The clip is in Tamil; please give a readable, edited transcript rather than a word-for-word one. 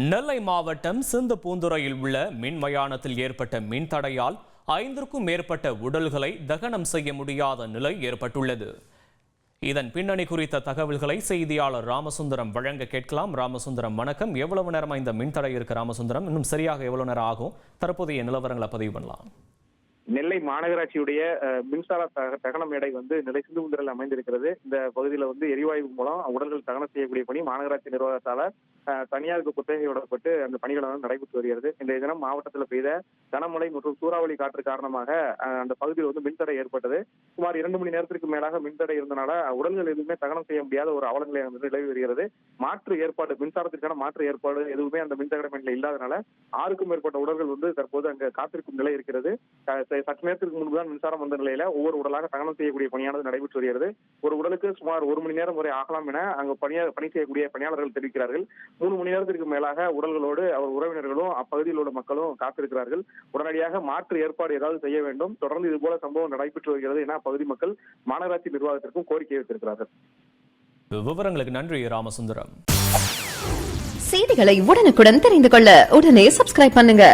நெல்லை மாவட்டம் சிந்துபூந்துறையில் உள்ள மின் மயானத்தில் ஏற்பட்ட மின் தடையால் 5க்கும் மேற்பட்ட உடல்களை தகனம் செய்ய முடியாத நிலை ஏற்பட்டுள்ளது. இதன் பின்னணி குறித்த தகவல்களை செய்தியாளர் ராமசுந்தரம் வழங்க கேட்கலாம். ராமசுந்தரம், வணக்கம். எவ்வளவு நேரமா இந்த மின் தடை இருக்கு ராமசுந்தரம்? இன்னும் சரியாக எவ்வளவு நேரம் ஆகும்? தற்போதைய நிலவரங்களை பதிவு பண்ணலாம். நெல்லை மாநகராட்சியுடைய மின்சார தகன மேடை நெல்லை சிந்துபுந்தரில் அமைந்திருக்கிறது. இந்த பகுதியில் எரிவாயு மூலம் உடல்கள் தகனம் செய்யக்கூடிய பணி மாநகராட்சி நிர்வாகத்தால் தனியாருக்கு குத்தகை விடப்பட்டு அந்த பணிகள் நடைபெற்று வருகிறது. இன்றைய தினம் மாவட்டத்தில் பெய்த கனமழை மற்றும் சூறாவளி காற்று காரணமாக அந்த பகுதியில் மின்தடை ஏற்பட்டது. சுமார் 2 மணி நேரத்திற்கு மேலாக மின்தடை இருந்தனால உடல்கள் எதுவுமே தகனம் செய்ய முடியாத ஒரு அவலநிலை நிலவி வருகிறது. மாற்று ஏற்பாடு, மின்சாரத்திற்கான மாற்று ஏற்பாடு எதுவுமே அந்த மின்தடை மேடையில் இல்லாதனால 6க்கும் மேற்பட்ட உடல்கள் தற்போது அங்கு காத்திருக்கும் நிலை இருக்கிறது. சற்று நேரத்திற்கு முன்புதான் மின்சாரம் வந்த நிலையில ஒவ்வொரு உடலாக தகனம் செய்யக்கூடிய பணியானது நடைபெற்று வருகிறது. ஒரு உடலுக்கு சுமார் 1 மணி நேரம் வரை ஆகலாம் என அங்கு பணி செய்யக்கூடிய பணியாளர்கள் தெரிவிக்கிறார்கள். 3 மணி நேரத்திற்கு மேலாக உடல்களோடு அவர் உறவினர்களும் அப்பகுதியில் உள்ள மக்களும் காத்திருக்கிறார்கள். உடனடியாக மாற்று ஏற்பாடு ஏதாவது செய்ய வேண்டும். தொடர்ந்து இதுபோல சம்பவம் நடைபெற்று வருகிறது என அப்பகுதி மக்கள் மாநகராட்சி நிர்வாகத்திற்கும் கோரிக்கை வைத்திருக்கிறார்கள். விவரங்களுக்கு நன்றி ராமசுந்தரம். செய்திகளை உடனுக்குடன் தெரிந்து கொள்ள உடனே சப்ஸ்கிரைப் பண்ணுங்க.